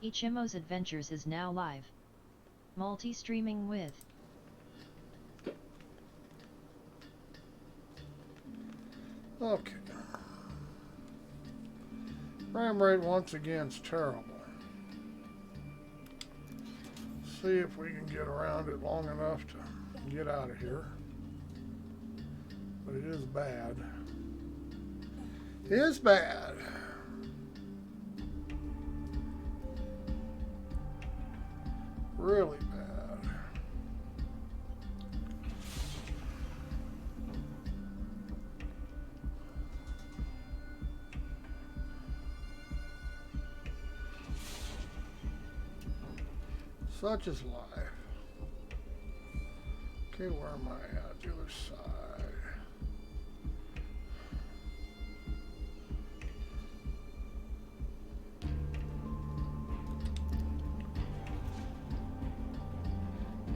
Eychimo's Adventures is now live. Multi-streaming with Okay. Frame rate once again is terrible. See if we can get around it long enough to get out of here. But it is bad. It is bad. Really bad. Such is life. Okay, where am I at? The other side.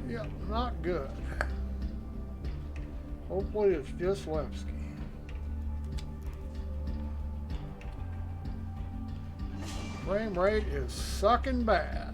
Yep, not good. Hopefully it's just Levski. Frame rate is sucking bad.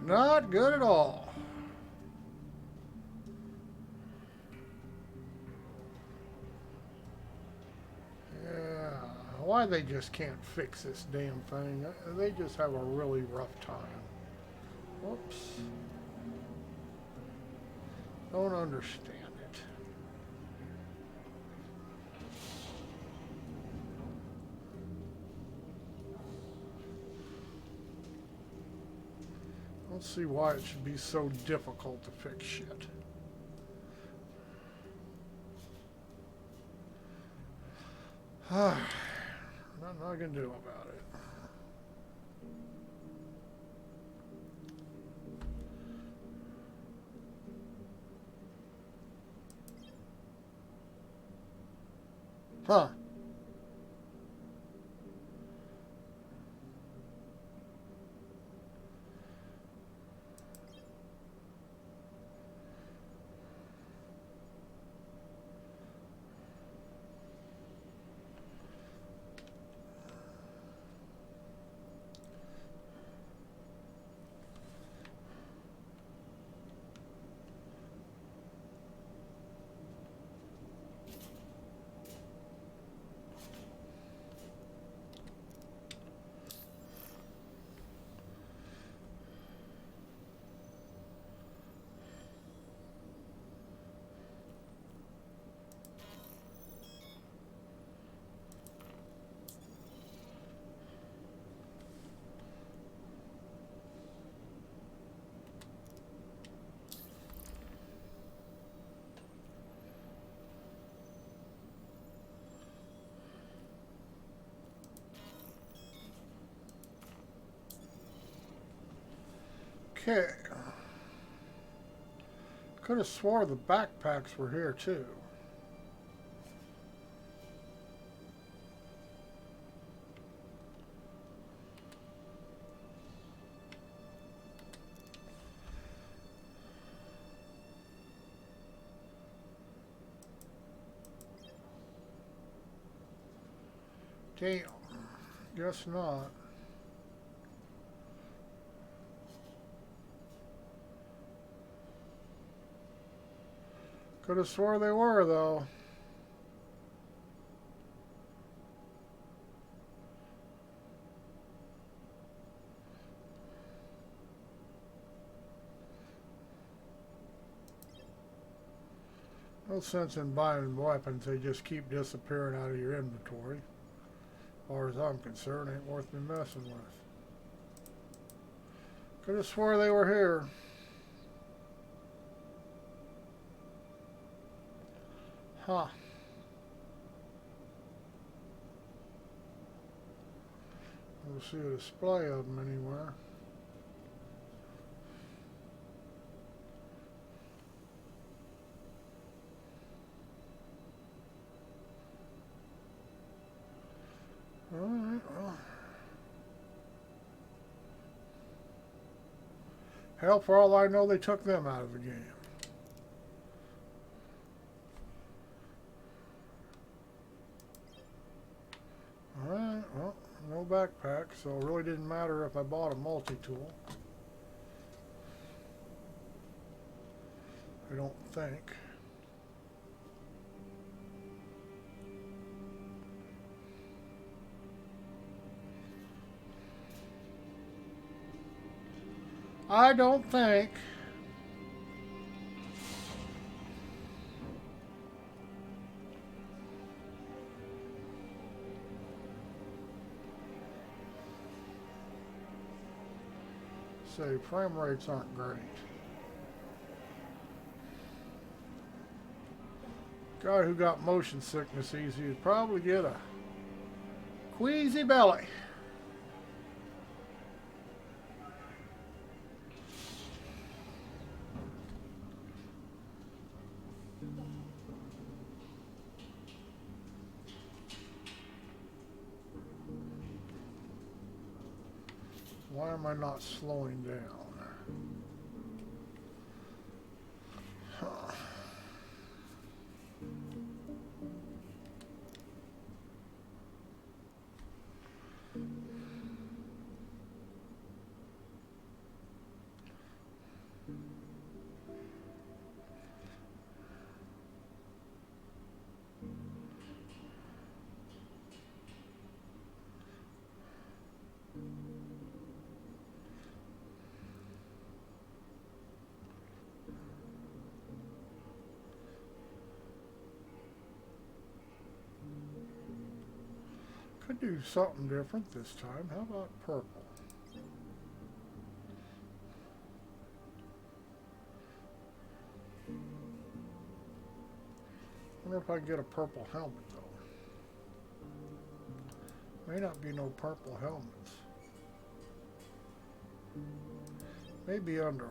Not good at all. Yeah, why they just can't fix this damn thing? They just have a really rough time. Whoops. Don't understand it. Don't see why it should be so difficult to fix shit. Nothing I can do about it. Huh. Okay. Could have swore the backpacks were here too. Damn. Guess not. Could have swore they were, though. No sense in buying weapons. They just keep disappearing out of your inventory. As far as I'm concerned, ain't worth me messing with. Could have swore they were here. Huh. I don't see a display of them anywhere. Hell, for all I know, they took them out of the game. Alright, well, no backpack, so it really didn't matter if I bought a multi-tool. I don't think. I don't think. Say, frame rates aren't great. Guy who got motion sickness easy would probably get a queasy belly. Why am I not slowing down? Huh. Could do something different this time. How about purple? Wonder if I can get a purple helmet though. May not be no purple helmets. Maybe under.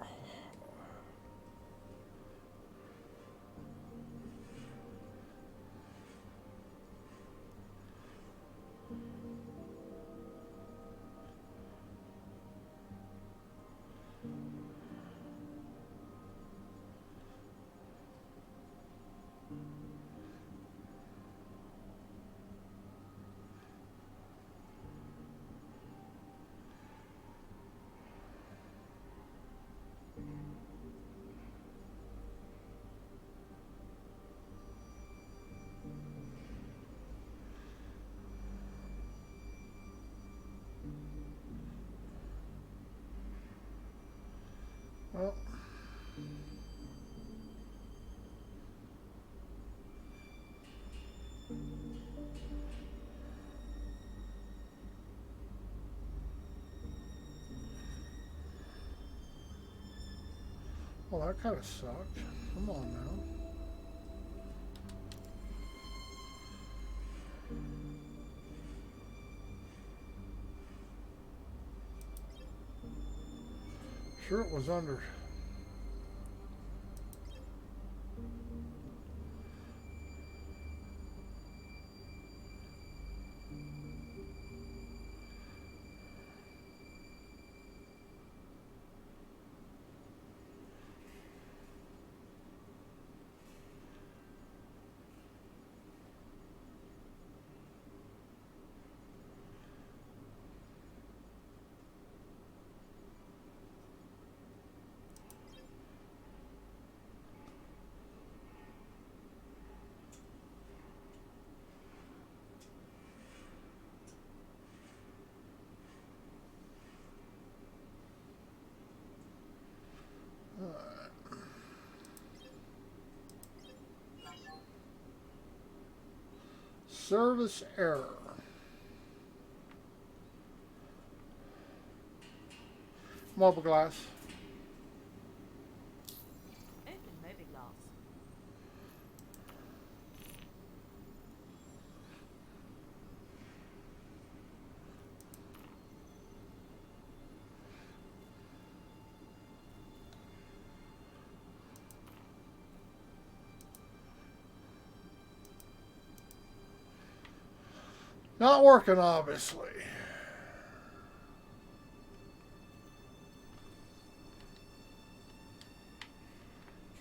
Well, well, that kind of sucked. Come on now. Sure, it was under. Service error. Mobile glass. Open movie glass. Not working, obviously.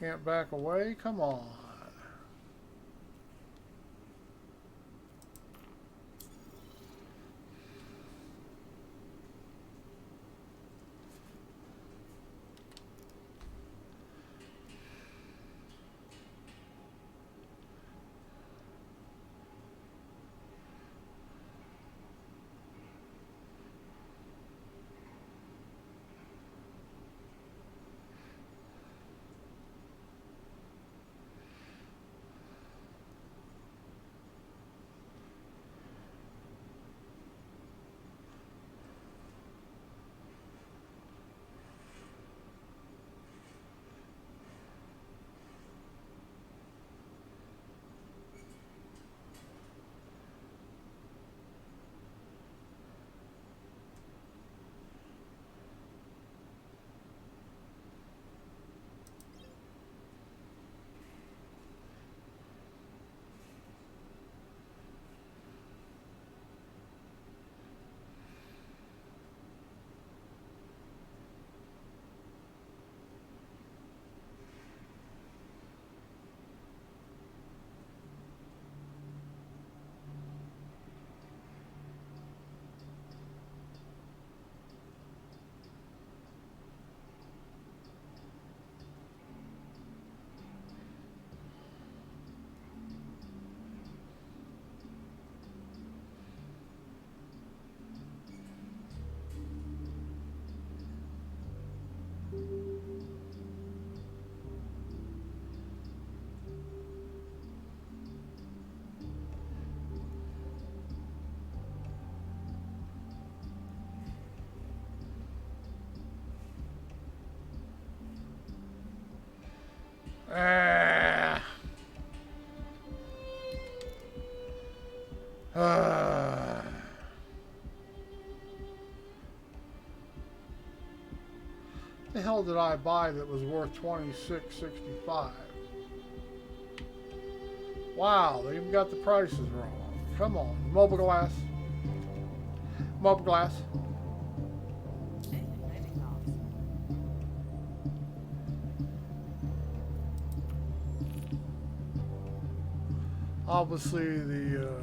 Can't back away? Come on. Ah. Ah. The hell did I buy that was worth $26.65? Wow, they even got the prices wrong. Come on, mobile glass. Mobile glass. It can maybe last. Obviously, the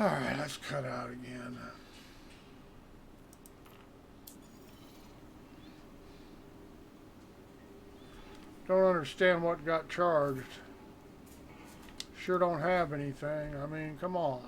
all right, let's cut out again. Don't understand what got charged. Sure don't have anything. I mean, come on.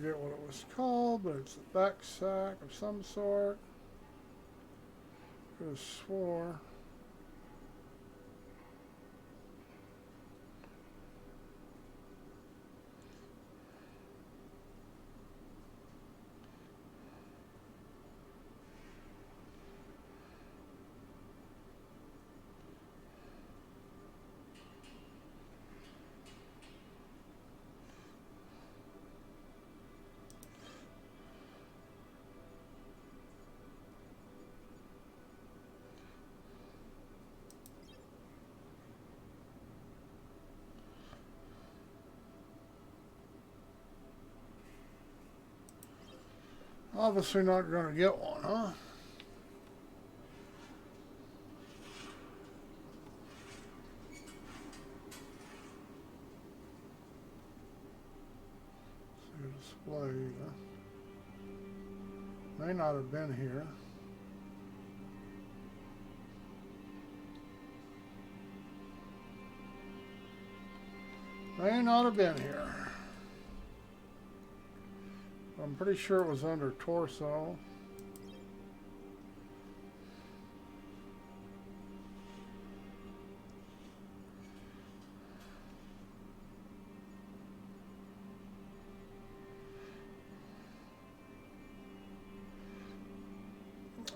forget what it was called, but it's a back sack of some sort. Could have swore. Obviously not going to get one, huh? Display. May not have been here. May not have been here. I'm pretty sure it was under torso.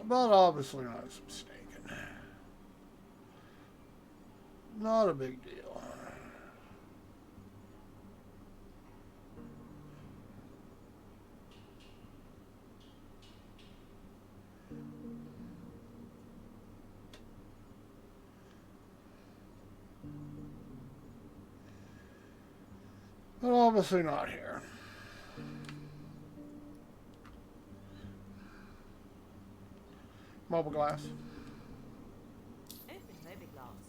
But obviously I was mistaken. Not a big deal. But obviously not here. Mobile glass. Open movie glass.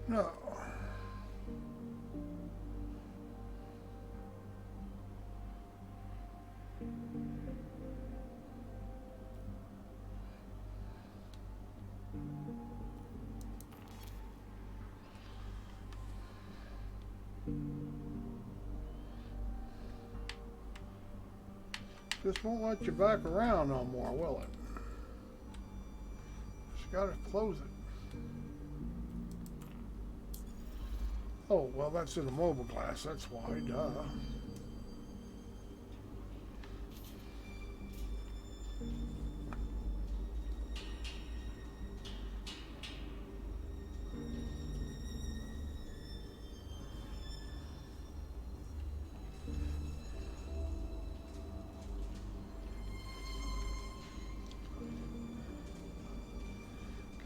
No. Just won't let you back around no more, will it? Just gotta close it. Oh, well, that's in the mobile glass, that's why, duh.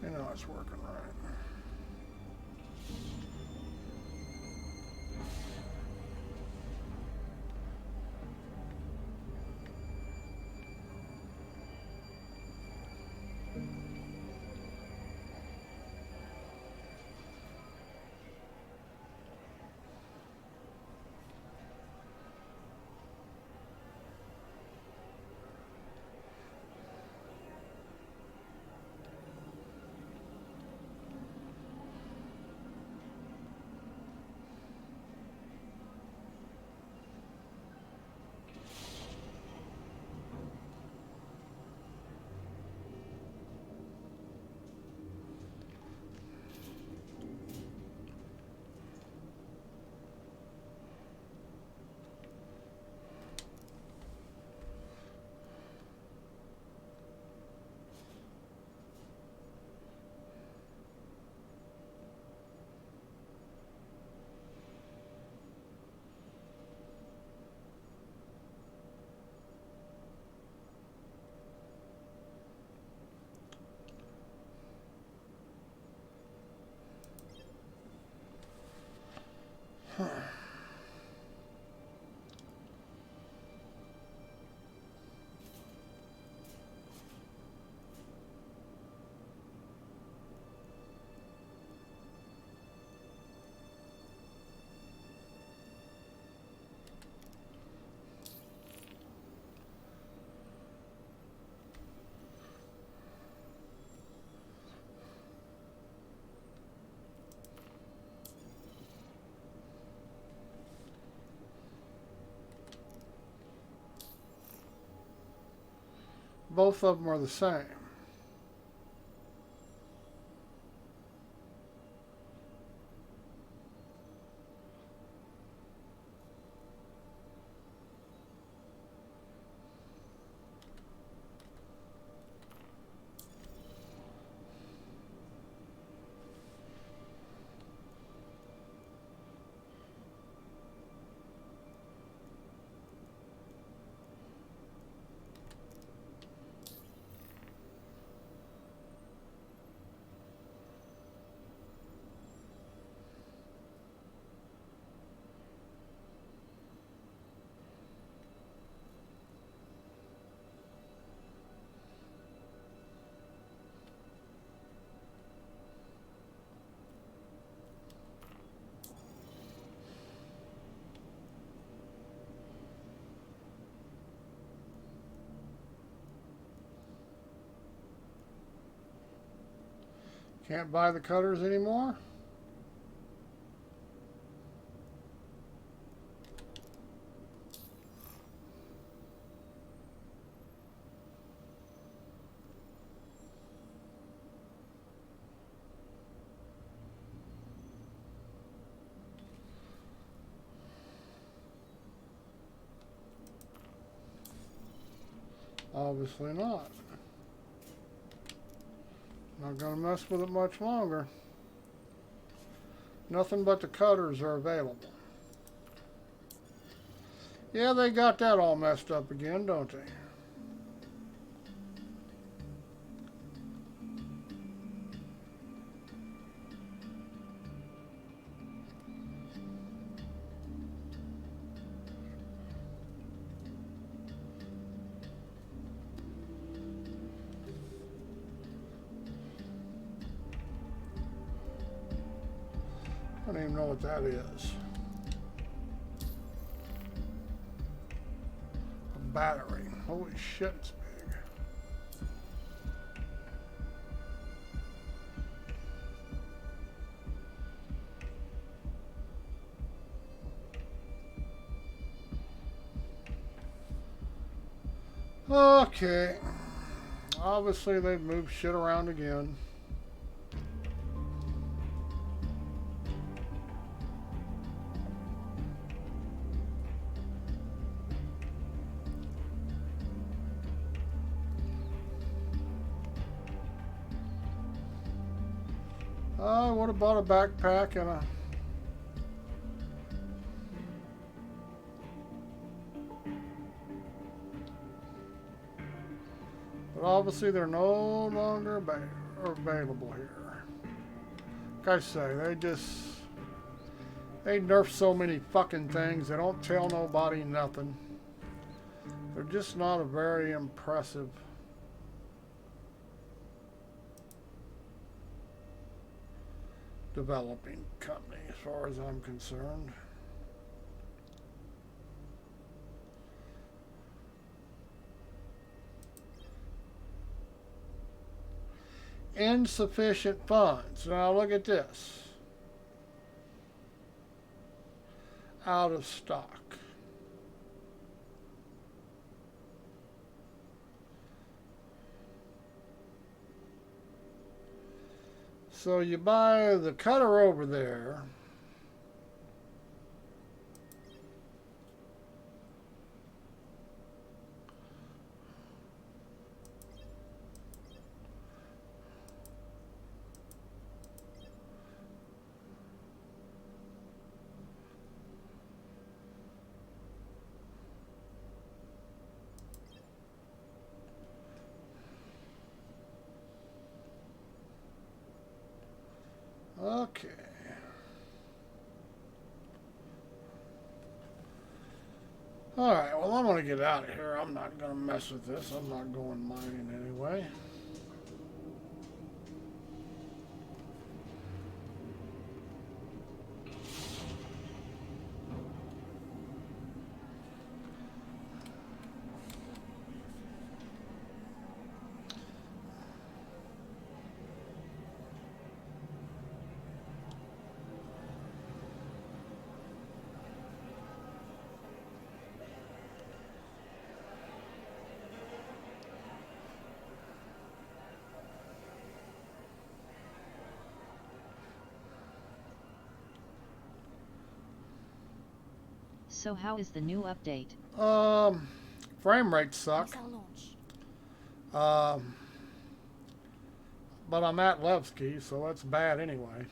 Okay, now it's working right. both of them are the same. Can't buy the cutters anymore? Obviously not. Not gonna mess with it much longer. Nothing but the cutters are available. Yeah, they got that all messed up again, don't they? I don't even know what that is. A battery. Holy shit, it's big. Okay. Obviously, they've moved shit around again. I would have bought a backpack and a... But obviously they're no longer available here. Like I say, they nerf so many fucking things. They don't tell nobody nothing. They're just not a very impressive developing company as far as I'm concerned. Insufficient funds. Now look at this. Out of stock. So you buy the cutter over there. Okay. Alright, well, I'm going to get out of here. I'm not going to mess with this. I'm not going mining anyway. So how is the new update? Frame rates suck. Um, but I'm at Levski, so that's bad anyway.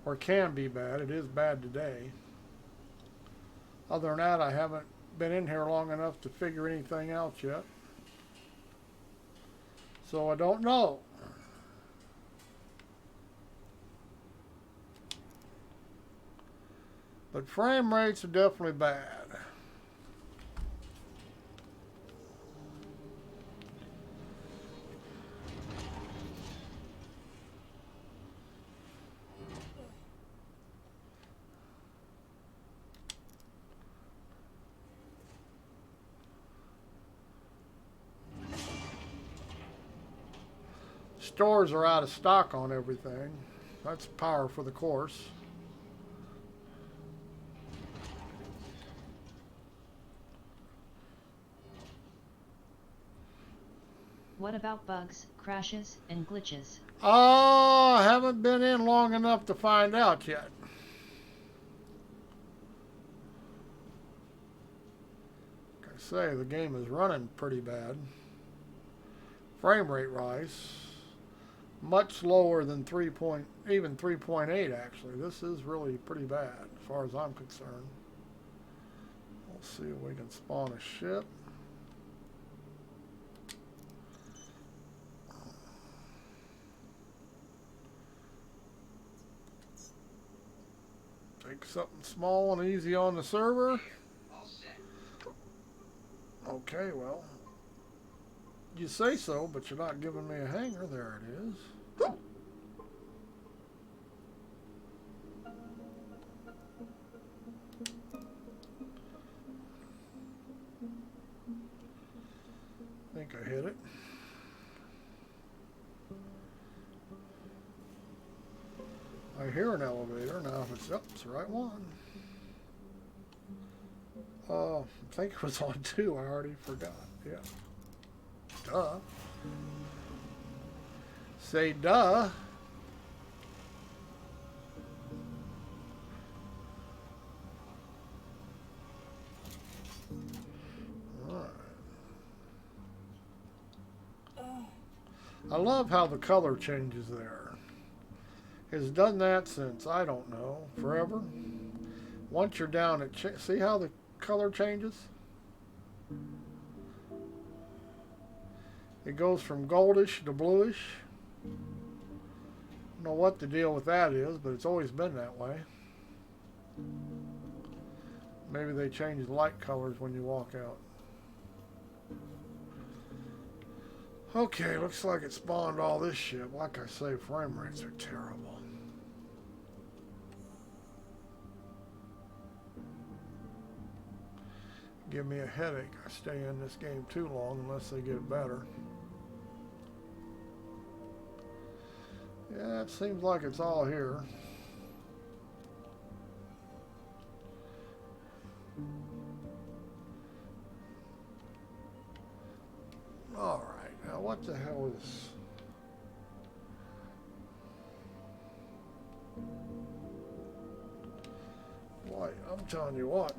Or can be bad. It is bad today. Other than that, I haven't been in here long enough to figure anything out yet. So I don't know. But frame rates are definitely bad. Stores are out of stock on everything. That's power for the course. What about bugs, crashes, and glitches? I haven't been in long enough to find out yet. Like I say, the game is running pretty bad. Frame rate rise. Much lower than even 3.8 actually. This is really pretty bad as far as I'm concerned. We'll see if we can spawn a ship. Take something small and easy on the server. Okay, well, you say so, but you're not giving me a hanger. There it is. I think I hit it. I hear an elevator. Now if it's it's the right one. I think it was on 2. I already forgot. Yeah. Duh. Say duh. Alright. I love how the color changes there. It's done that since, I don't know, forever. Once you're down, see how the color changes? It goes from goldish to bluish. I don't know what the deal with that is, but it's always been that way. Maybe they change the light colors when you walk out. Okay, looks like it spawned all this shit. Like I say, frame rates are terrible. Give me a headache. I stay in this game too long unless they get better. Yeah, it seems like it's all here. All right, now what the hell is... Boy, I'm telling you what,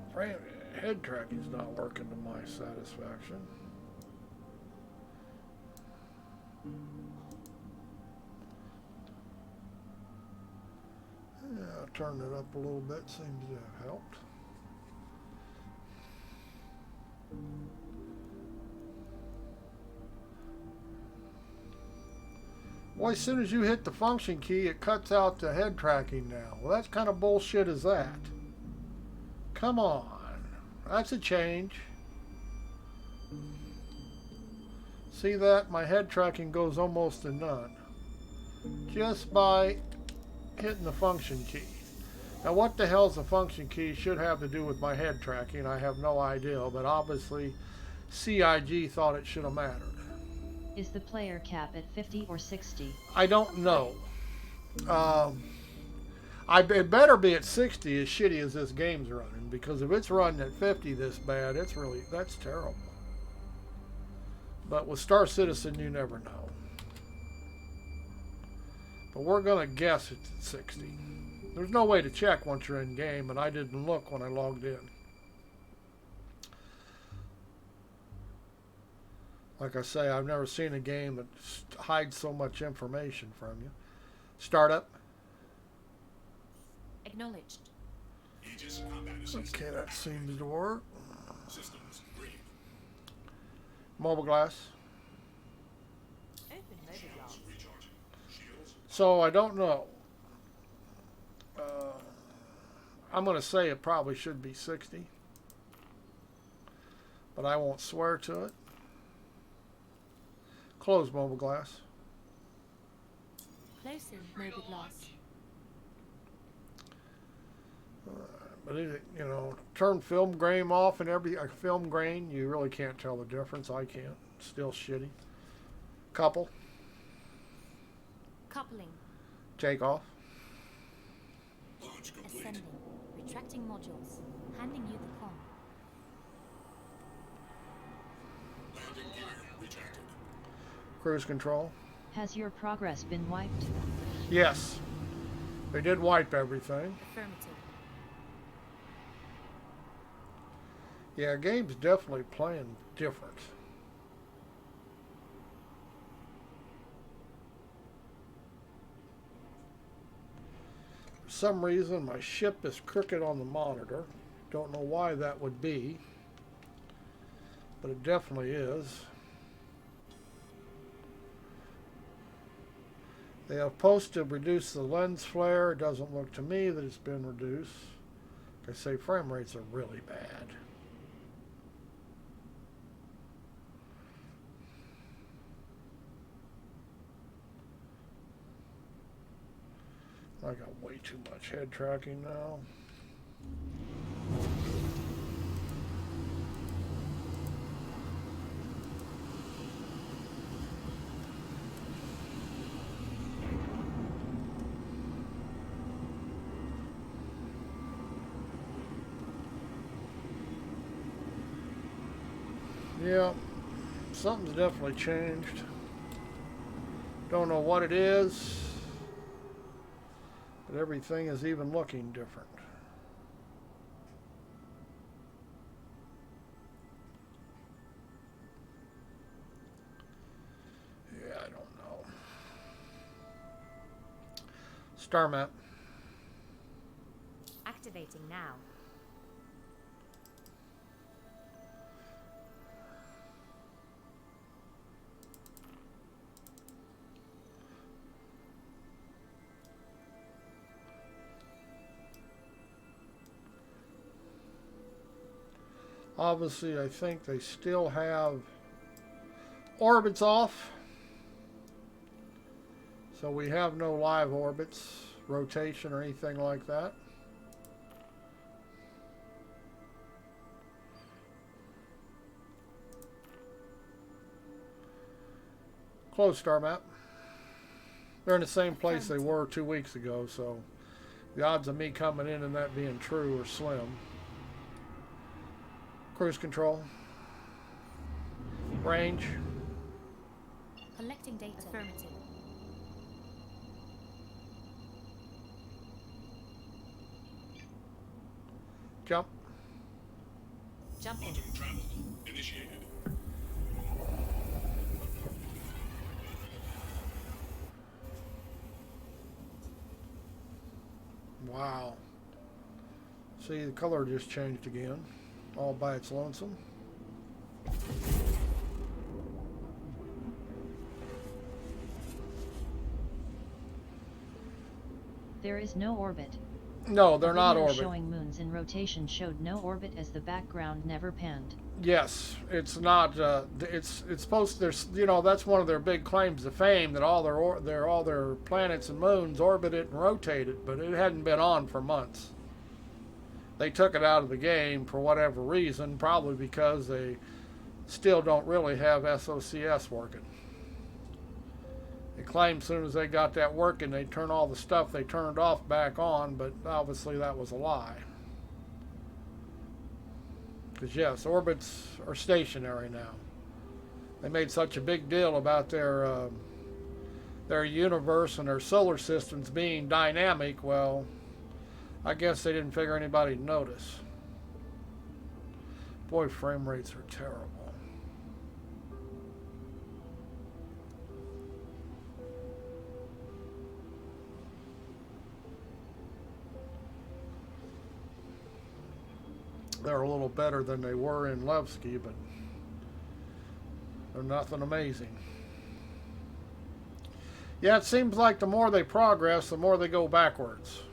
head tracking's not working to my satisfaction. Yeah, I turned it up a little bit, seems to have helped. Well, as soon as you hit the function key, it cuts out the head tracking now. Well, that's kind of bullshit is that? Come on. That's a change. See that? My head tracking goes almost to none. Just by hitting the function key. Now what the hell's the function key should have to do with my head tracking? I have no idea, but obviously CIG thought it should have mattered. Is the player cap at 50 or 60? I don't know. It better be at 60 as shitty as this game's running, because if it's running at 50 this bad, that's terrible. But with Star Citizen, you never know. But we're going to guess it's at 60. There's no way to check once you're in game, and I didn't look when I logged in. Like I say, I've never seen a game that hides so much information from you. Startup. Acknowledged. Aegis combat assist. Okay, that seems to work. Systems green. Mobile glass. Open moby glass. Shields recharging. Shields. So I don't know. I'm going to say it probably should be 60. But I won't swear to it. Close mobile glass. Closing moby glass. But it, you know, turn film grain off and every film grain, you really can't tell the difference. I can't. Still shitty. Couple. Coupling. Take off. Launch complete. Ascending. Retracting modules. Handing you the com. Landing gear retracted. Cruise control. Has your progress been wiped? Yes. They did wipe everything. Affirmative. Yeah, game's definitely playing different. For some reason, my ship is crooked on the monitor. Don't know why that would be, but it definitely is. They have posted reduce the lens flare. It doesn't look to me that it's been reduced. Like I say, frame rates are really bad. I got way too much head tracking now. Yeah, something's definitely changed. Don't know what it is. But everything is even looking different. Yeah, I don't know. Star map. Activating now. Obviously, I think they still have orbits off. So we have no live orbits, rotation, or anything like that. Close star map. They're in the same place they were 2 weeks ago, so the odds of me coming in and that being true are slim. Cruise control. Range. Collecting data. Affirmative. Jump. Jumping. Quantum travel initiated. Wow. See, the color just changed again. All by its lonesome. There is no orbit. No, they're The not video orbit. showing moons in rotation showed no orbit as the background never panned. Yes, it's not. It's supposed to. There's, you know, that's one of their big claims to fame, that all their planets and moons orbit it and rotate it, but it hadn't been on for months. They took it out of the game for whatever reason, probably because they still don't really have SOCS working. They claimed as soon as they got that working, they'd turn all the stuff they turned off back on, but obviously that was a lie. Because yes, orbits are stationary now. They made such a big deal about their universe and their solar systems being dynamic. Well, I guess they didn't figure anybody'd notice. Boy, frame rates are terrible. They're a little better than they were in Levski, but they're nothing amazing. Yeah, it seems like the more they progress, the more they go backwards.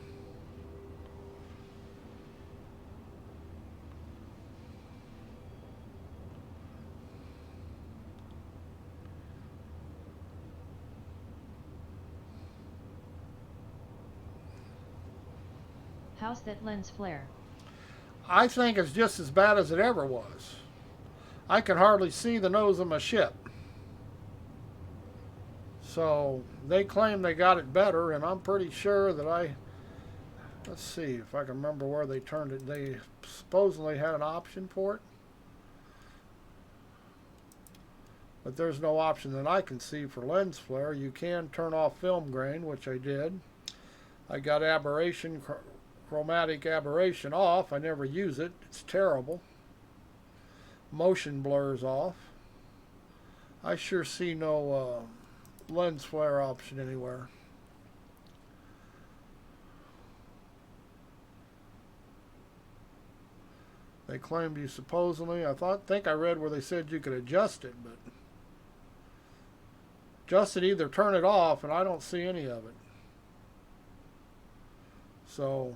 How's that lens flare? I think it's just as bad as it ever was. I can hardly see the nose of my ship. So they claim they got it better, and I'm pretty sure that let's see if I can remember where they turned it. They supposedly had an option for it, but there's no option that I can see for lens flare. You can turn off film grain, which I did. I got aberration, chromatic aberration off. I never use it. It's terrible. Motion blurs off. I sure see no lens flare option anywhere. They claimed you supposedly, think I read where they said you could adjust it, but adjust it, either turn it off, and I don't see any of it. So,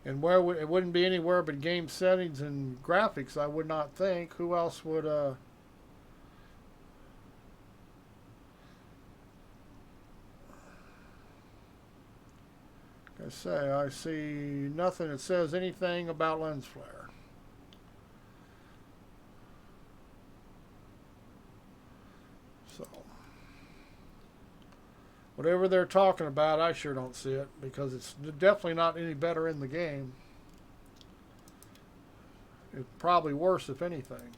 and where it wouldn't be anywhere but game settings and graphics, I would not think. Who else would I see nothing that says anything about lens flare. So, whatever they're talking about, I sure don't see it, because it's definitely not any better in the game. It's probably worse, if anything.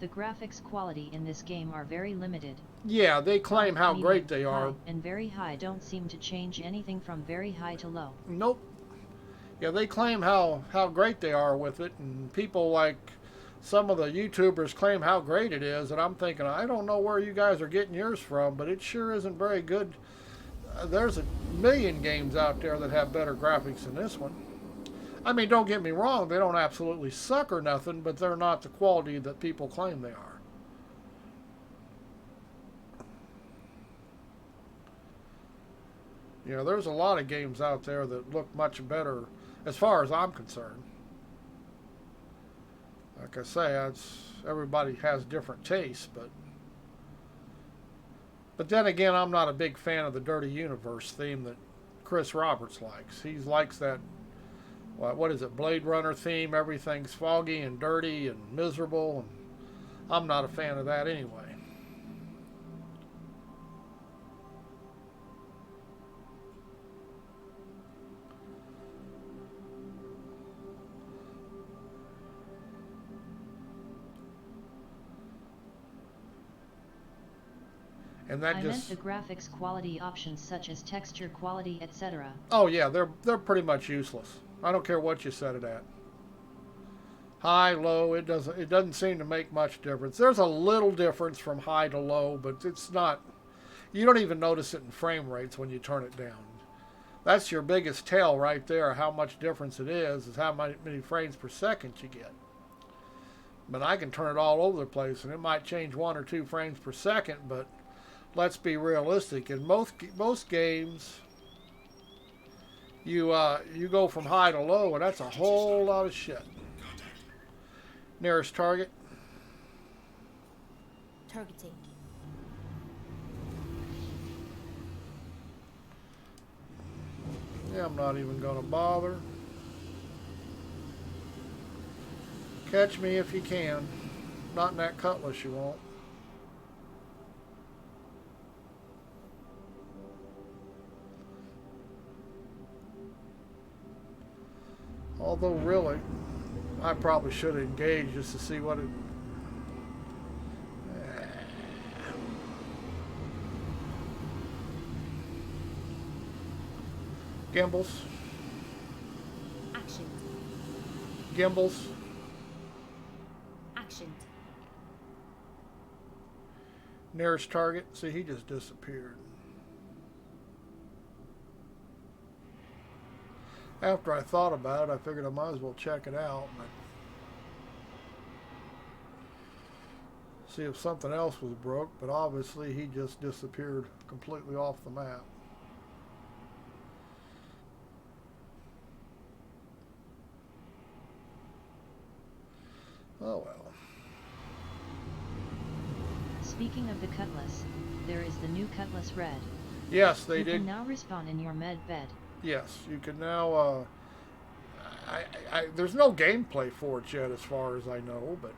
The graphics quality in this game are very limited. Yeah, they claim how Medium, great they are. high, and very high don't seem to change anything from very high to low. Nope. Yeah, they claim how great they are with it, and people like some of the YouTubers claim how great it is, and I'm thinking, I don't know where you guys are getting yours from, but it sure isn't very good. There's a million games out there that have better graphics than this one. I mean, don't get me wrong, they don't absolutely suck or nothing, but they're not the quality that people claim they are. You know, there's a lot of games out there that look much better, as far as I'm concerned. Like I say, everybody has different tastes, but then again, I'm not a big fan of the Dirty Universe theme that Chris Roberts likes. He likes that, what is it, Blade Runner theme. Everything's foggy and dirty and miserable, and I'm not a fan of that anyway. And that I just meant the graphics quality options such as texture quality, etc. Oh yeah, they're pretty much useless. I don't care what you set it at. High, low, it doesn't seem to make much difference. There's a little difference from high to low, but it's not, you don't even notice it in frame rates when you turn it down. That's your biggest tell right there, how much difference it is how many frames per second you get. But I can turn it all over the place, and it might change 1 or 2 frames per second, but let's be realistic. In most games, you go from high to low, and that's a whole lot of shit. Nearest target. Targeting. Yeah, I'm not even gonna bother. Catch me if you can. Not in that Cutlass, you won't. Although really, I probably should have engaged just to see what it... Gimbals. Action. Gimbals. Action. Nearest target. See, he just disappeared. After I thought about it, I figured I might as well check it out. But see if something else was broke, but obviously he just disappeared completely off the map. Oh well. Speaking of the Cutlass, there is the new Cutlass Red. Yes, they You did. can now respawn in your med bed. Yes, you can now. There's no gameplay for it yet, as far as I know, but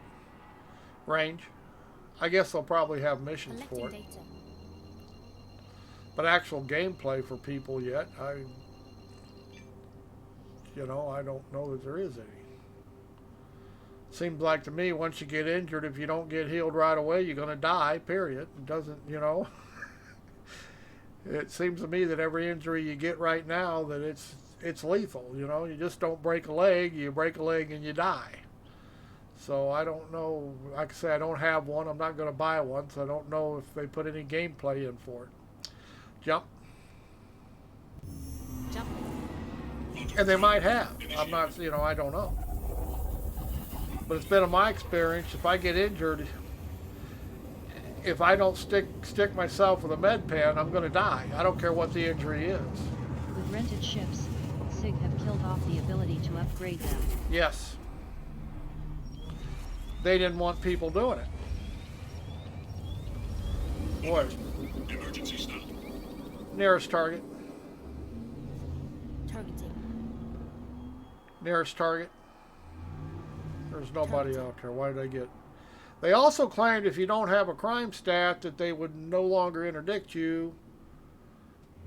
range. I guess they'll probably have missions for it. Collecting data. But actual gameplay for people yet, I don't know that there is any. Seems like to me, once you get injured, if you don't get healed right away, you're going to die, period. It doesn't, it seems to me that every injury you get right now, that it's lethal, You just don't break a leg, you break a leg and you die. So I don't know. Like I say, I don't have one. I'm not going to buy one, so I don't know if they put any gameplay in for it. Jump. Jumping. And they might have. I'm not, I don't know. But it's been in my experience, if I get injured, if I don't stick myself with a med pen, I'm going to die. I don't care what the injury is. With rented ships, SIG have killed off the ability to upgrade them. Yes. They didn't want people doing it. Boy. Emergency stop. Nearest target. Targeting. Nearest target. There's nobody out there. Why did I get... They also claimed if you don't have a crime stat that they would no longer interdict you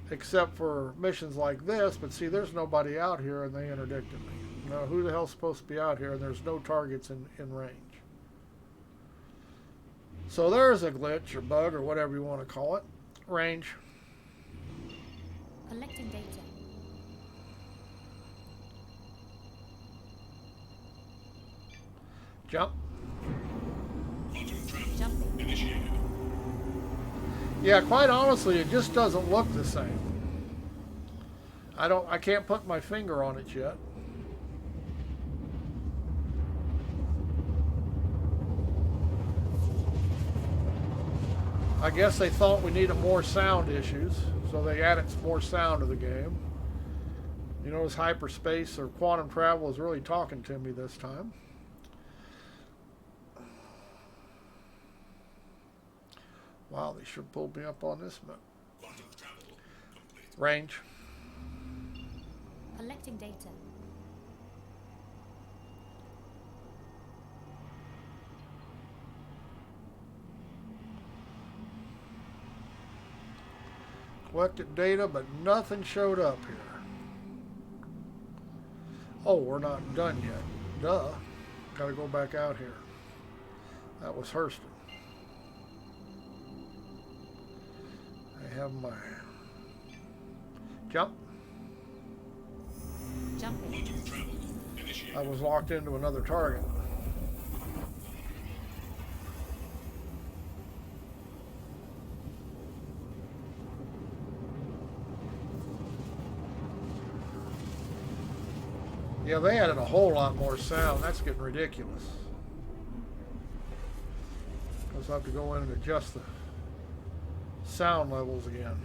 except for missions like this. But see, there's nobody out here and they interdicted me. Now, who the hell's supposed to be out here and there's no targets in range? So there's a glitch or bug or whatever you want to call it. Range. Collecting data. Jump. Quantum travel Jumping. initiated. Yeah, quite honestly, it just doesn't look the same. I can't put my finger on it yet. I guess they thought we needed more sound issues, so they added some more sound to the game. You notice hyperspace or quantum travel is really talking to me this time. Wow, they sure pulled me up on this map. Quantum travel complete. Range. Collecting data. Collected data, but nothing showed up here. Oh, we're not done yet. Duh. Gotta go back out here. That was Hurston. I have my... Jump. Jumping. Quantum travel initiated. I was locked into another target. Yeah, they added a whole lot more sound. That's getting ridiculous. Guess I'll have to go in and adjust the sound levels again.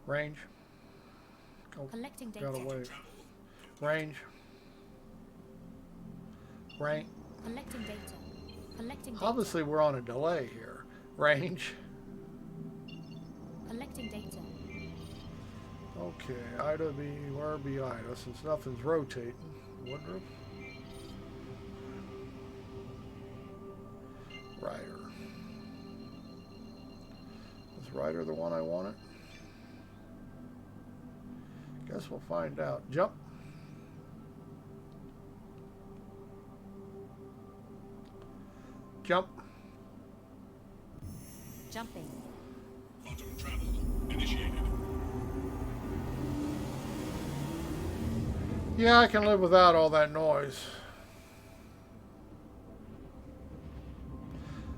Range. Oh, Collecting got data. away. Range. Range. Collecting data. Collecting data. Obviously, we're on a delay here. Range. Collecting data. Okay, Ida be where be Ida? Since nothing's rotating. Woodruff. Ryder. Is Ryder the one I wanted? Guess we'll find out. Jump. Jump. Jumping. Quantum travel initiated. Yeah, I can live without all that noise.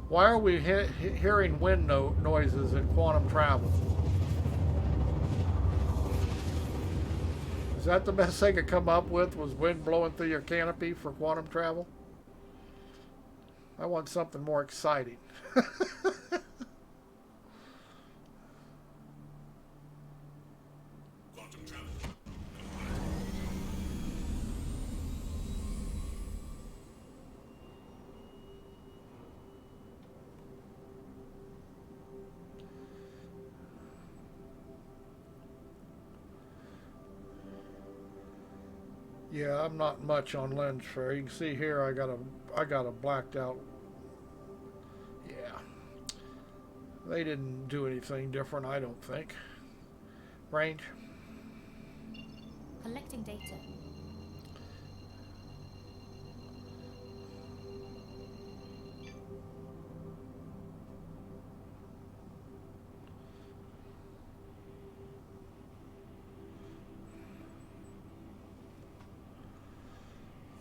Why are we hearing wind noises in quantum travel? Is that the best they could come up with, was wind blowing through your canopy for quantum travel? I want something more exciting. Quantum travel. Yeah, I'm not much on lens flare. You can see here I got a blacked out. Yeah. They didn't do anything different, I don't think. Range. Collecting data.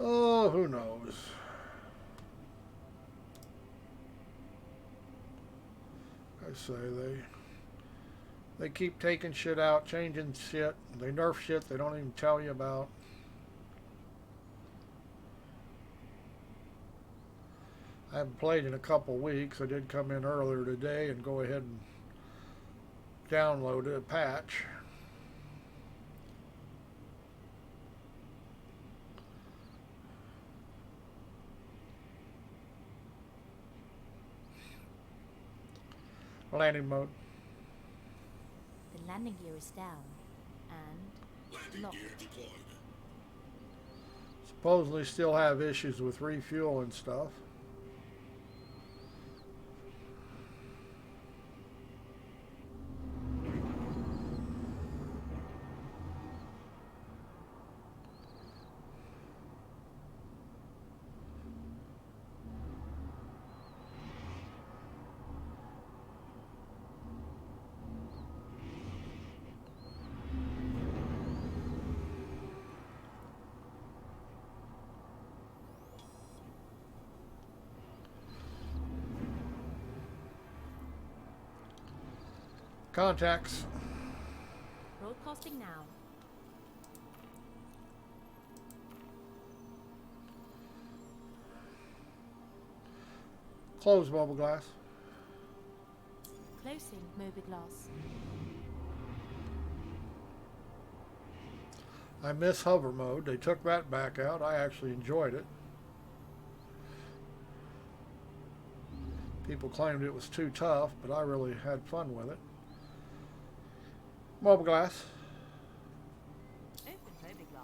Oh, who knows? I say they keep taking shit out, changing shit. They nerf shit they don't even tell you about. I haven't played in a couple weeks. I did come in earlier today and go ahead and download a patch. Landing mode. The landing gear is down. And Landing locked. gear deployed. Supposedly still have issues with refuel and stuff. Contacts. Broadcasting now. Close mobile glass. Closing mobiGlass. I miss hover mode. They took that back out. I actually enjoyed it. People claimed it was too tough, but I really had fun with it. Mobile glass. Open mobiGlass.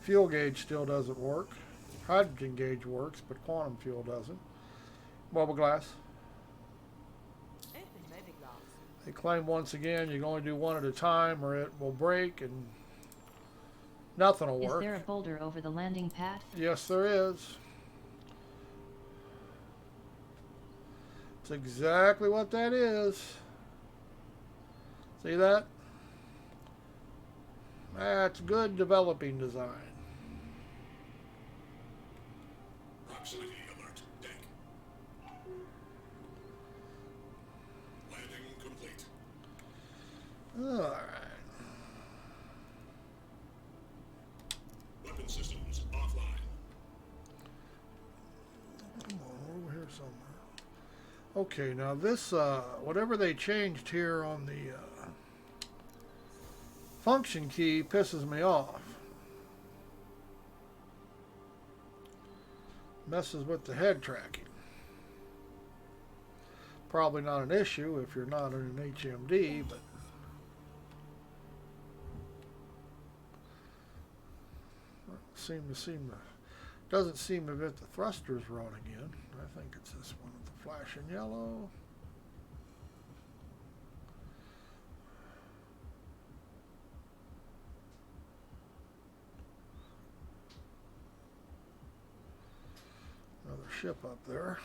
Fuel gauge still doesn't work. Hydrogen gauge works, but quantum fuel doesn't. Mobile glass. Open mobiGlass. They claim once again you can only do one at a time or it will break and nothing will Is work. there a boulder over the landing pad? Yes, there is. It's exactly what that is. See that? That's good developing design. Proximity alert. Deck. Landing complete. All right. Weapon systems offline. Come on, over here somewhere. Okay, now this, whatever they changed here on the function key pisses me off. Messes with the head tracking. Probably not an issue if you're not in an HMD, but doesn't seem to fit the thrusters rod again. I think it's this one with the flashing yellow. Another ship up there.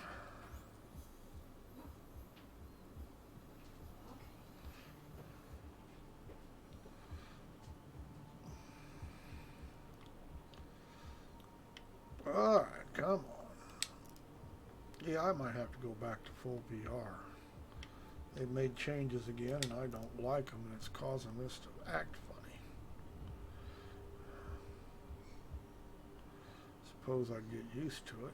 Alright, come on. Yeah, I might have to go back to full VR. They've made changes again and I don't like them, and it's causing this to act funny. Suppose I'd get used to it.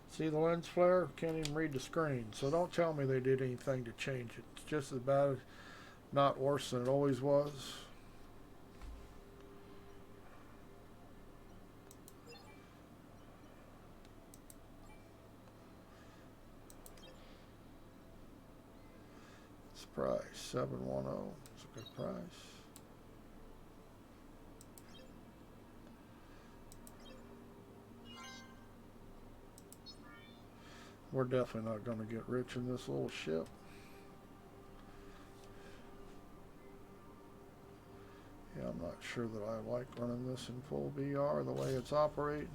See the lens flare? Can't even read the screen. So don't tell me they did anything to change it. It's just as bad, not worse than it always was. It's price 710. It's a good price. We're definitely not going to get rich in this little ship. Yeah, I'm not sure that I like running this in full VR the way it's operating.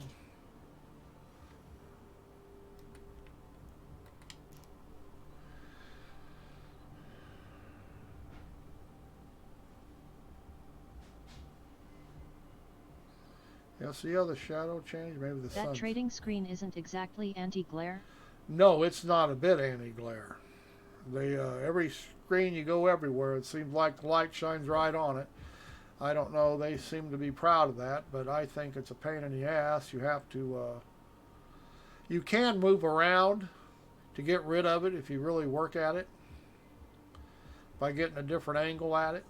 Yeah, see how the shadow changed? Maybe the That sun. trading screen isn't exactly anti-glare. No, it's not a bit anti-glare. They every screen you go everywhere, it seems like the light shines right on it. I don't know. They seem to be proud of that, but I think it's a pain in the ass. You have to. You can move around to get rid of it if you really work at it by getting a different angle at it.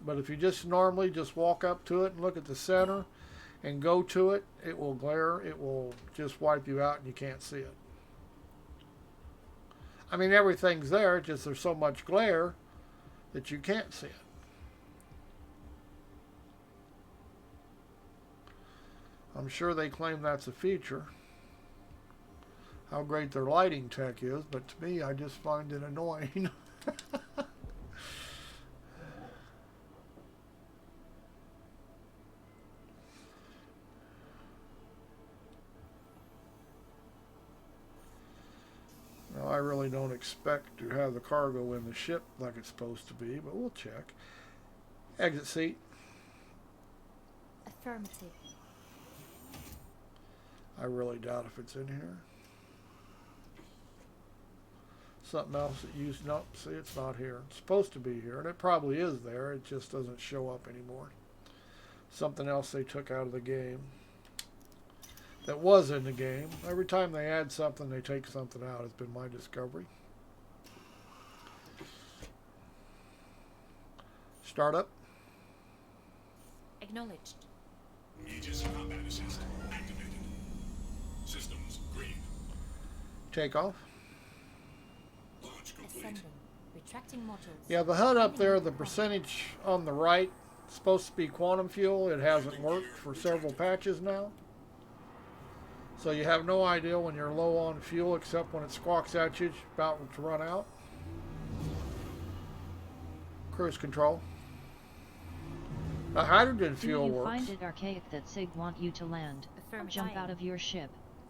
But if you just normally just walk up to it and look at the center and go to it, it will glare. It will just wipe you out and you can't see it. I mean, everything's there, just there's so much glare that you can't see it. I'm sure they claim that's a feature, how great their lighting tech is, but to me, I just find it annoying. Now, I really don't expect to have the cargo in the ship like it's supposed to be, but we'll check. Exit seat. Affirmative. I really doubt if it's in here. Something else that used, nope, see, it's not here. It's supposed to be here, and it probably is there. It just doesn't show up anymore. Something else they took out of the game that was in the game. Every time they add something, they take something out, has been my discovery. Startup. Acknowledged. Aegis combat assist activated. Systems green. Takeoff. Launch complete. Ascending. Retracting modules. Yeah, the HUD up there, the percentage on the right, supposed to be quantum fuel. It hasn't worked for several patches now. So you have no idea when you're low on fuel, except when it squawks at you, it's about to run out. Cruise control. The hydrogen fuel Do you works. find it archaic that SIG want you to land, jump out of your ship,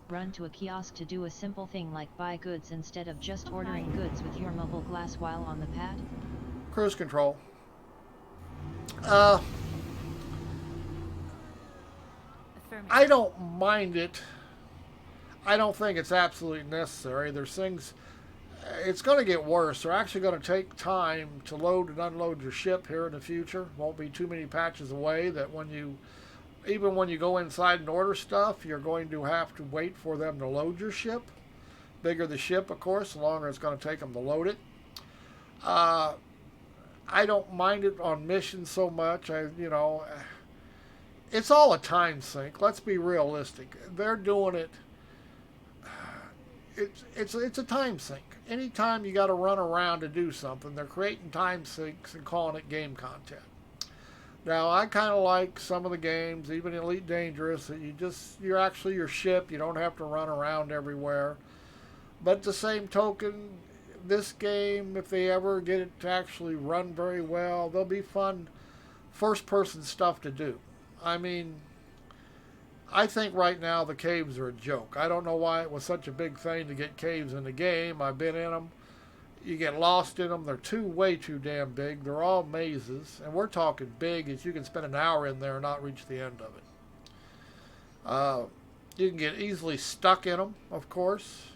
run to a kiosk to do a simple thing like buy goods instead of just ordering goods with your mobile glass while on the pad? Cruise control. Affirmative. I don't mind it. I don't think it's absolutely necessary. There's things, it's going to get worse. They're actually going to take time to load and unload your ship here in the future. Won't be too many patches away that even when you go inside and order stuff, you're going to have to wait for them to load your ship. Bigger the ship, of course, the longer it's going to take them to load it. I don't mind it on missions so much. It's all a time sink. Let's be realistic. They're doing it. It's a time sink. Anytime you got to run around to do something, they're creating time sinks and calling it game content. Now I kind of like some of the games, even Elite Dangerous, that you're actually your ship. You don't have to run around everywhere. But the same token, this game, if they ever get it to actually run very well, there'll be fun first-person stuff to do. I mean, I think right now the caves are a joke. I don't know why it was such a big thing to get caves in the game. I've been in them. You get lost in them. They're way too damn big. They're all mazes, and we're talking big as you can spend an hour in there and not reach the end of it. You can get easily stuck in them, of course.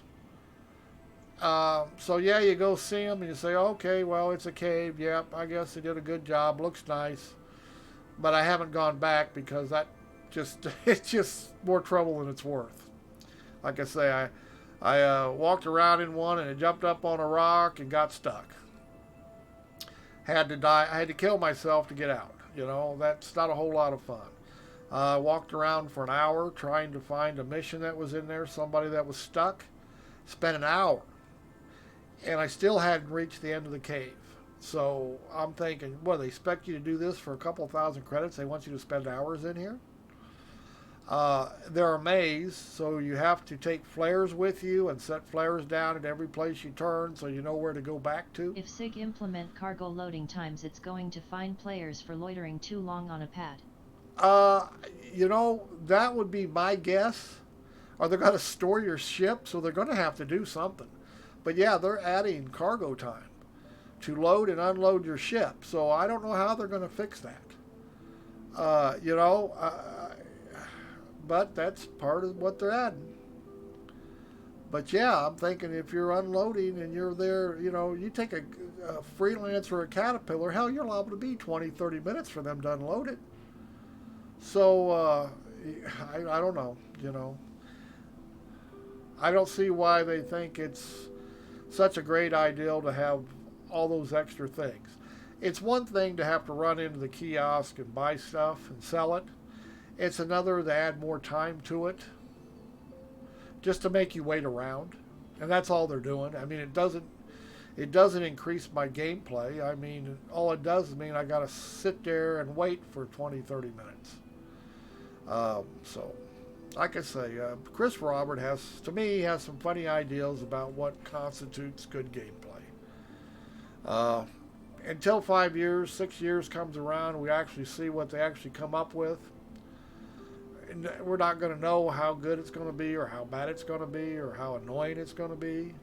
So yeah, you go see them and you say, okay, well, it's a cave. Yep, I guess they did a good job. Looks nice, but I haven't gone back because that it's just more trouble than it's worth. Like I say, I walked around in one and it jumped up on a rock and got stuck. Had to die. I had to kill myself to get out. You know, that's not a whole lot of fun. I walked around for an hour trying to find a mission that was in there, somebody that was stuck. Spent an hour. And I still hadn't reached the end of the cave. So I'm thinking, what, they expect you to do this for a couple thousand credits? They want you to spend hours in here? They're a maze, so you have to take flares with you and set flares down at every place you turn so you know where to go back to. If SIG implement cargo loading times, it's going to find players for loitering too long on a pad. You know, that would be my guess. Are they going to store your ship? So they're going to have to do something. But yeah, they're adding cargo time to load and unload your ship. So I don't know how they're going to fix that. You know, but that's part of what they're adding. But yeah, I'm thinking if you're unloading and you're there, you know, you take a freelance or a caterpillar, hell, you're liable to be 20, 30 minutes for them to unload it. So I don't know, you know. I don't see why they think it's such a great idea to have all those extra things. It's one thing to have to run into the kiosk and buy stuff and sell it. It's another to add more time to it, just to make you wait around. And that's all they're doing. I mean, it doesn't increase my gameplay. I mean, all it does is mean I got to sit there and wait for 20, 30 minutes. So, like I say, Chris Robert has some funny ideas about what constitutes good gameplay. Until 5 years, 6 years comes around, we actually see what they actually come up with. And we're not going to know how good it's going to be or how bad it's going to be or how annoying it's going to be.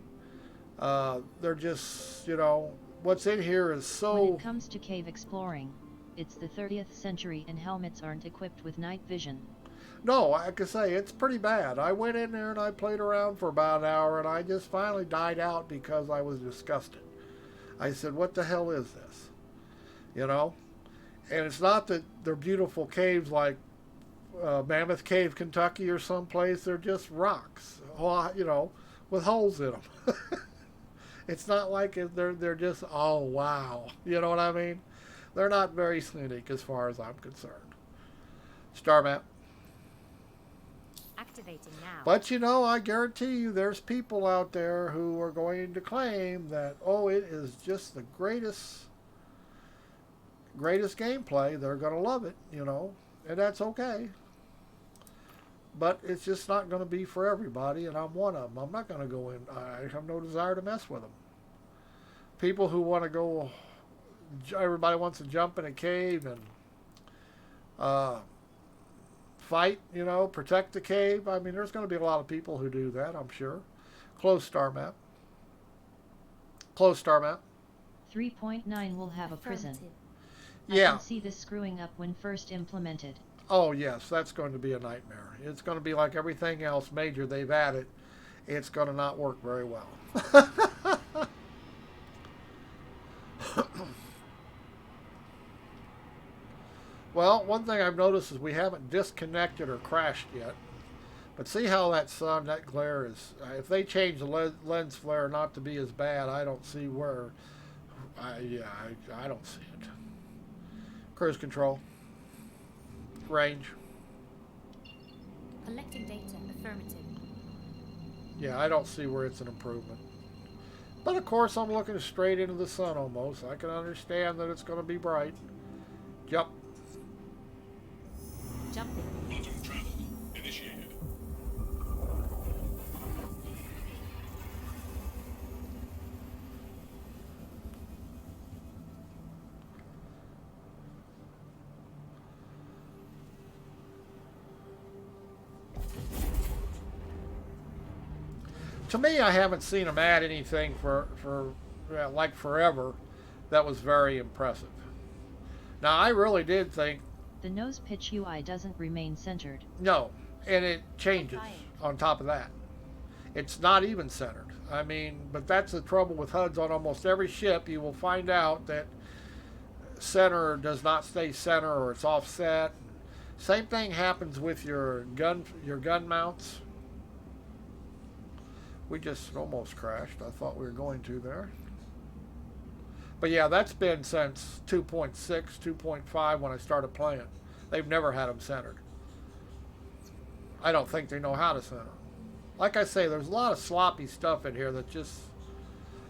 They're just, you know, what's in here is so... When it comes to cave exploring, it's the 30th century and helmets aren't equipped with night vision. No, like I say, it's pretty bad. I went in there and I played around for about an hour and I just finally died out because I was disgusted. I said, what the hell is this? You know? And it's not that they're beautiful caves like Mammoth Cave, Kentucky or someplace. They're just rocks, you know, with holes in them. It's not like they're just, oh, wow. You know what I mean? They're not very scenic as far as I'm concerned. Star map. Activating now. But you know, I guarantee you there's people out there who are going to claim that, oh, it is just the greatest gameplay. They're going to love it, you know, and that's okay. But it's just not going to be for everybody, and I'm one of them. I'm not going to go in. I have no desire to mess with them. People who want to go, everybody wants to jump in a cave and fight, you know, protect the cave. I mean, there's going to be a lot of people who do that, I'm sure. Close star map. Close star map. 3.9 will have a prison. Affirmative. Yeah. I can see this screwing up when first implemented. Oh, yes, that's going to be a nightmare. It's going to be like everything else major they've added. It's going to not work very well. Well, one thing I've noticed is we haven't disconnected or crashed yet. But see how that sun, that glare is... if they change the lens flare not to be as bad, I don't see where... I don't see it. Cruise control. Range. Collecting data. Affirmative. Yeah, I don't see where it's an improvement. But of course, I'm looking straight into the sun almost. I can understand that it's going to be bright. Yep. Jumping. Quantum travel initiated. To me, I haven't seen them add anything for like forever that was very impressive. Now, I really did think, The nose pitch UI doesn't remain centered. no, and it changes Flying. on top of that. It's not even centered. I mean, but that's the trouble with HUDs on almost every ship. You will find out that center does not stay center or it's offset. Same thing happens with your gun mounts. We just almost crashed. I thought we were going to there. But yeah, that's been since 2.6, 2.5 when I started playing. They've never had them centered. I don't think they know how to center. Like I say, there's a lot of sloppy stuff in here that just,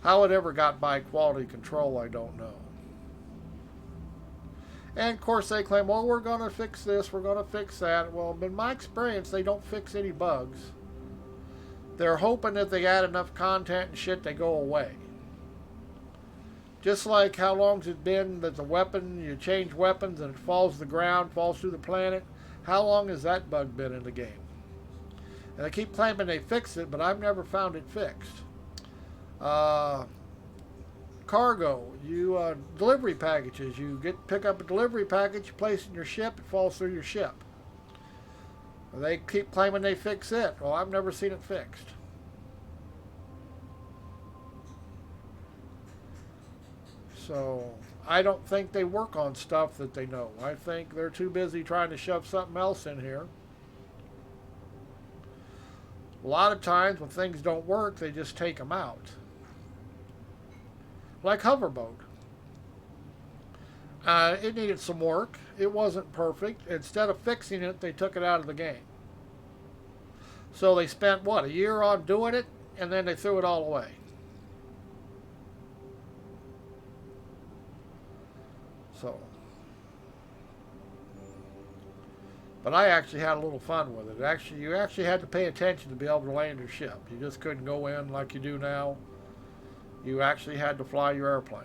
how it ever got by quality control, I don't know. And of course they claim, well, we're going to fix this, we're going to fix that. Well, in my experience, they don't fix any bugs. They're hoping that they add enough content and shit, they go away. Just like how long's it been that the weapon, you change weapons and it falls to the ground, falls through the planet. How long has that bug been in the game? And they keep claiming they fixed it, but I've never found it fixed. Cargo, you delivery packages. You pick up a delivery package, you place it in your ship, it falls through your ship. They keep claiming they fix it. Well, I've never seen it fixed. So I don't think they work on stuff that they know. I think they're too busy trying to shove something else in here. A lot of times when things don't work, they just take them out. Like Hoverboat. It needed some work. It wasn't perfect. Instead of fixing it, they took it out of the game. So they spent, what, a year on doing it, and then they threw it all away. So, but I actually had a little fun with it. You actually had to pay attention to be able to land your ship. You just couldn't go in like you do now. You actually had to fly your airplane,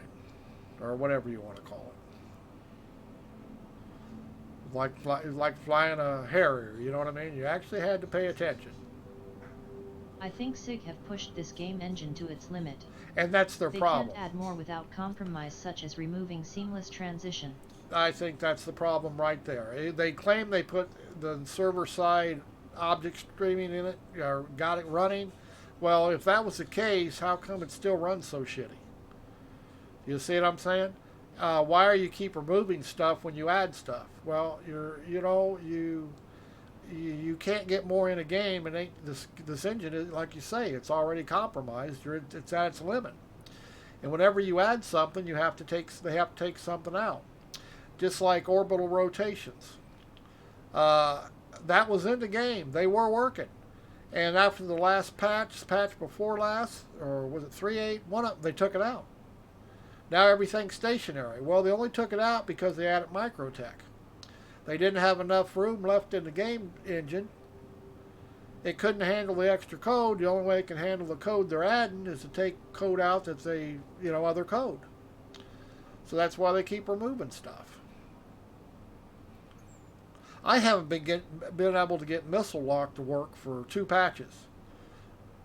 or whatever you want to call it. Like flying a Harrier, you know what I mean? You actually had to pay attention. I think SIG have pushed this game engine to its limit. And that's their problem. They can't add more without compromise, such as removing seamless transition. I think that's the problem right there. They claim they put the server-side object streaming in it, or got it running. Well, if that was the case, how come it still runs so shitty? You see what I'm saying? Why are you keep removing stuff when you add stuff? Well, you can't get more in a game, and this engine is, like you say, it's already compromised. It's at its limit. And whenever you add something, they have to take something out. Just like orbital rotations. That was in the game. They were working. And after the last patch before last, or was it 3.8, they took it out. Now everything's stationary. Well, they only took it out because they added Microtech. They didn't have enough room left in the game engine. It couldn't handle the extra code. The only way it can handle the code they're adding is to take code out that's other code. So that's why they keep removing stuff. I haven't been able to get missile lock to work for 2 patches.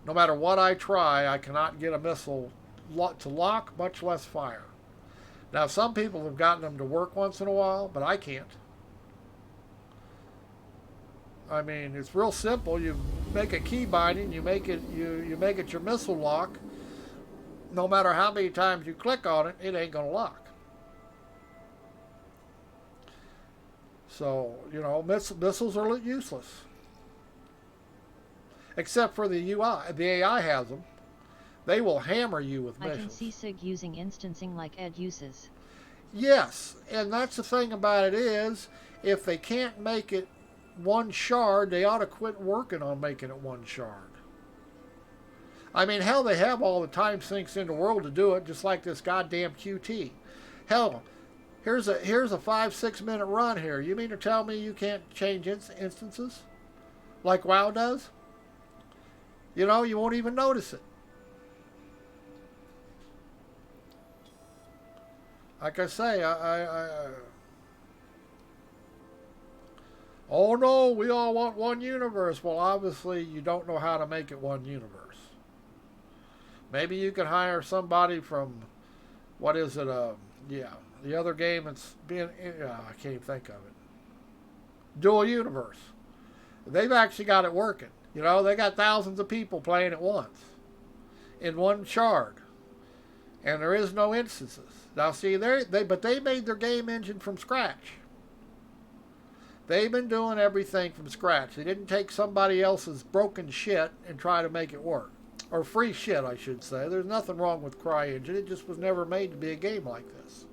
No matter what I try, I cannot get a missile to lock, much less fire. Now, some people have gotten them to work once in a while, but I can't. I mean, it's real simple. You make a key binding, you make it your missile lock. No matter how many times you click on it, it ain't gonna lock. So, missiles are useless. Except for the UI. The AI has them. They will hammer you with missiles. I can see SIG using instancing like Ed uses. Yes, and that's the thing about it is, if they can't make it one shard, they ought to quit working on making it one shard. I mean, hell, they have all the time sinks in the world to do it, just like this goddamn QT. Hell, Here's a 5-6 minute run here. You mean to tell me you can't change instances like WoW does? You know, you won't even notice it. Like I say, oh no, we all want one universe. Well, obviously you don't know how to make it one universe. Maybe you could hire somebody from, what is it? Yeah, the other game that's being, I can't think of it. Dual universe. They've actually got it working. You know, they got thousands of people playing at once in one shard, and there is no instances. Now, see, but they made their game engine from scratch. They've been doing everything from scratch. They didn't take somebody else's broken shit and try to make it work. Or free shit, I should say. There's nothing wrong with CryEngine. It just was never made to be a game like this.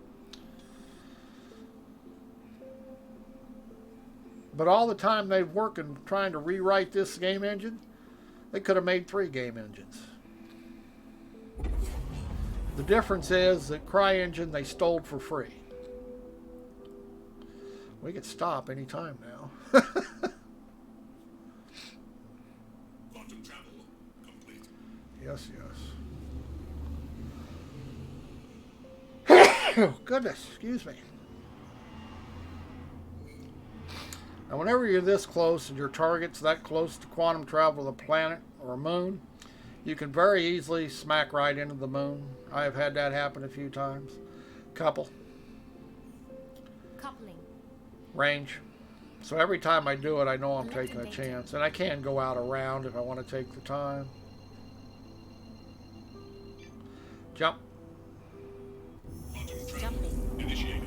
But all the time they've working trying to rewrite this game engine, they could have made 3 game engines. The difference is that CryEngine they stole for free. We could stop any time now. Quantum travel complete. Yes, yes. Oh, goodness, excuse me. Now, whenever you're this close and your target's that close to quantum travel to the planet or moon, you can very easily smack right into the moon. I have had that happen a few times. Couple. Coupling. Range. So every time I do it, I know I'm taking a chance. And I can go out around if I want to take the time. Jump. Quantum travel Jumping. initiated.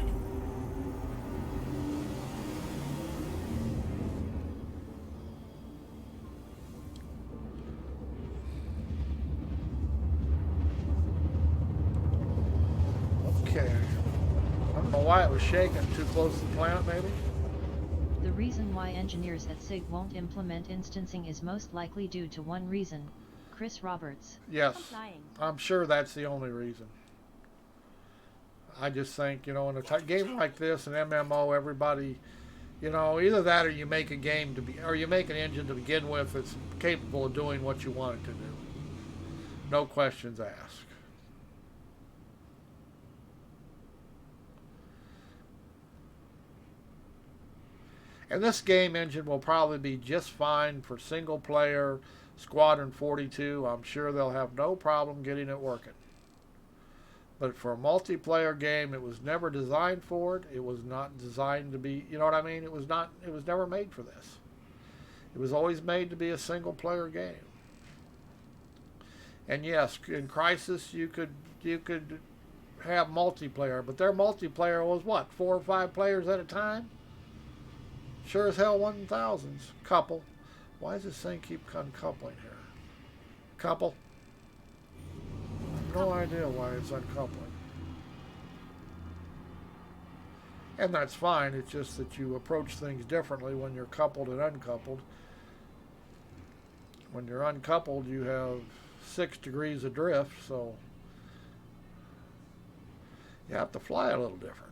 Okay. I don't know why it was shaking. Too close to the planet, maybe? The reason why engineers at SIG won't implement instancing is most likely due to one reason: Chris Roberts. Yes. Complying. I'm sure that's the only reason. I just think, you know, in a game like this, an MMO, everybody, you know, either that or you make a game to be, or you make an engine to begin with that's capable of doing what you want it to do. No questions asked. And this game engine will probably be just fine for single player, Squadron 42. I'm sure they'll have no problem getting it working. But for a multiplayer game, it was never designed for it. It was not designed to be, you know what I mean? It was never made for this. It was always made to be a single player game. And yes, in Crisis you could have multiplayer, but their multiplayer was what, 4 or 5 players at a time? Sure as hell wasn't thousands. Couple. Why does this thing keep uncoupling here? Couple. No idea why it's uncoupling. And that's fine. It's just that you approach things differently when you're coupled and uncoupled. When you're uncoupled, you have 6 degrees of drift, so you have to fly a little different.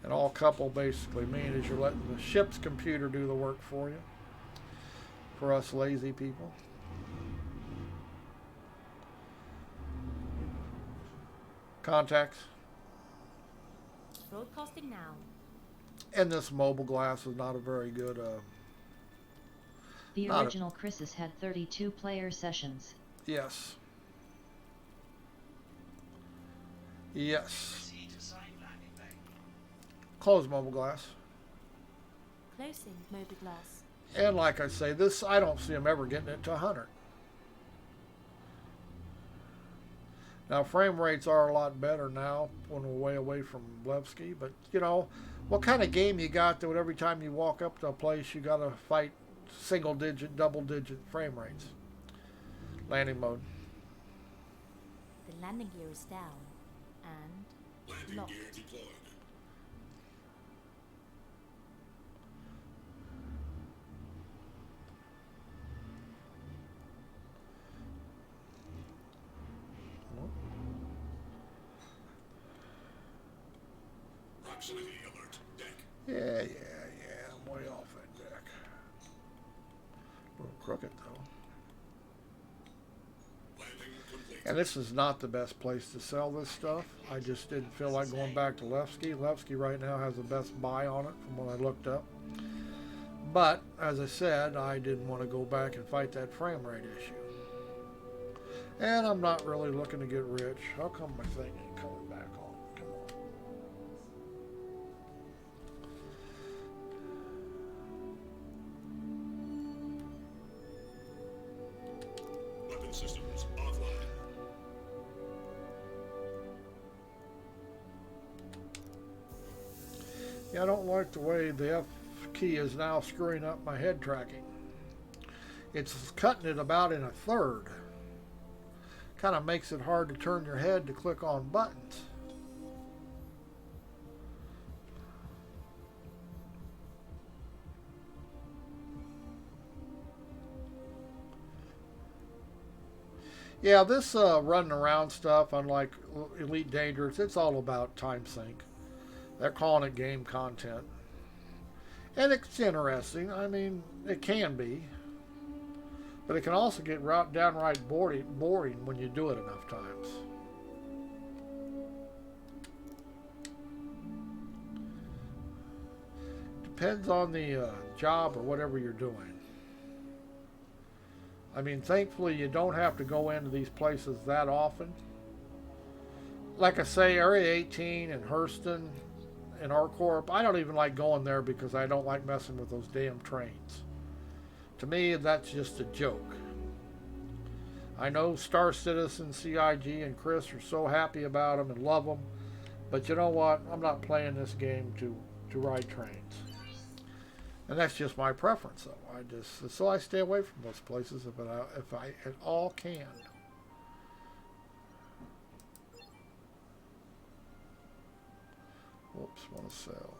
And all couple basically mean is you're letting the ship's computer do the work for you. For us lazy people. Contacts. Broadcasting now. And this mobile glass is not a very good... The original Crisis had 32 player sessions. Yes. Yes. Close mobile glass. Closing mobile glass. And like I say, this, I don't see them ever getting it to 100. Now, frame rates are a lot better now when we're way away from Blevsky. But, you know, what kind of game you got that every time you walk up to a place, you got to fight single-digit, double-digit frame rates? Landing mode. The landing gear is down. And Landing locked. gear deployed. Proximity alert. Deck. Yeah. I'm way off that deck. A little crooked though. Landing complete. And this is not the best place to sell this stuff. I just didn't feel like going back to Levski. Levski right now has the best buy on it from what I looked up. But, as I said, I didn't want to go back and fight that frame rate issue. And I'm not really looking to get rich. How come my thing ain't coming back on? Come on. Weapon systems offline. Yeah, I don't like the way the F key is now screwing up my head tracking. It's cutting it about in a third. Kind of makes it hard to turn your head to click on buttons. Yeah, this running around stuff, unlike Elite Dangerous, it's all about time sink. They're calling it game content. And it's interesting. I mean, it can be. But it can also get downright boring when you do it enough times. Depends on the job or whatever you're doing. I mean, thankfully you don't have to go into these places that often. Like I say, Area 18 and Hurston and R-Corp, I don't even like going there because I don't like messing with those damn trains. To me, that's just a joke. I know Star Citizen, CIG, and Chris are so happy about them and love them, but you know what? I'm not playing this game to ride trains. And that's just my preference, though. So I stay away from those places if I at all can. Whoops, want to sell.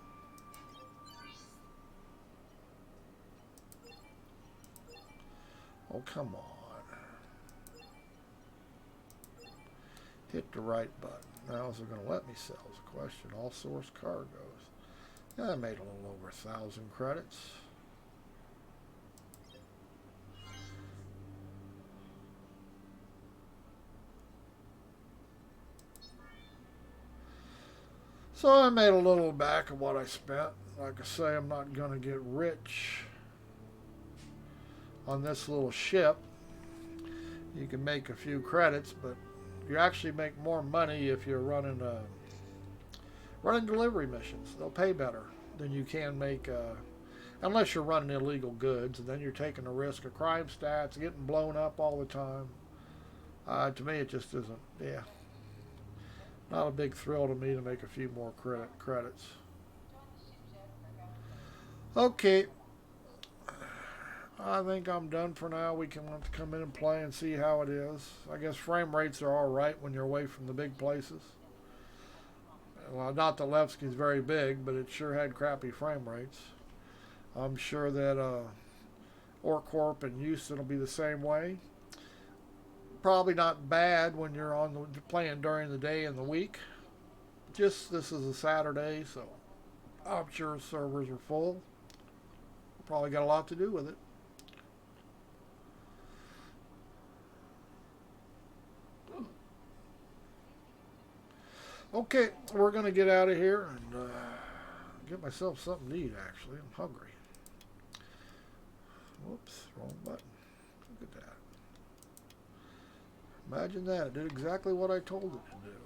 Oh, come on. Hit the right button. Now is it going to let me sell is a question. All source cargoes. Yeah, I made a little over 1,000 credits. So I made a little back of what I spent. Like I say, I'm not going to get rich on this little ship. You can make a few credits, but you actually make more money if you're running delivery missions. They'll pay better than you can make unless you're running illegal goods, and then you're taking the risk of crime stats, getting blown up all the time. To me, it just isn't. Yeah, not a big thrill to me to make a few more credits. Okay. I think I'm done for now. We can want to come in and play and see how it is. I guess frame rates are alright when you're away from the big places. Well, not that Levski's very big, but it sure had crappy frame rates. I'm sure that Orcorp and Houston will be the same way. Probably not bad when you're playing during the day and the week. Just this is a Saturday, so I'm sure servers are full. Probably got a lot to do with it. Okay, we're going to get out of here and get myself something to eat, actually. I'm hungry. Whoops, wrong button. Look at that. Imagine that. It did exactly what I told it to do.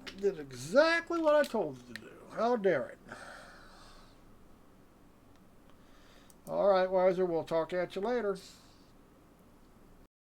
It did exactly what I told it to do. How dare it. All right, Wiser, we'll talk at you later.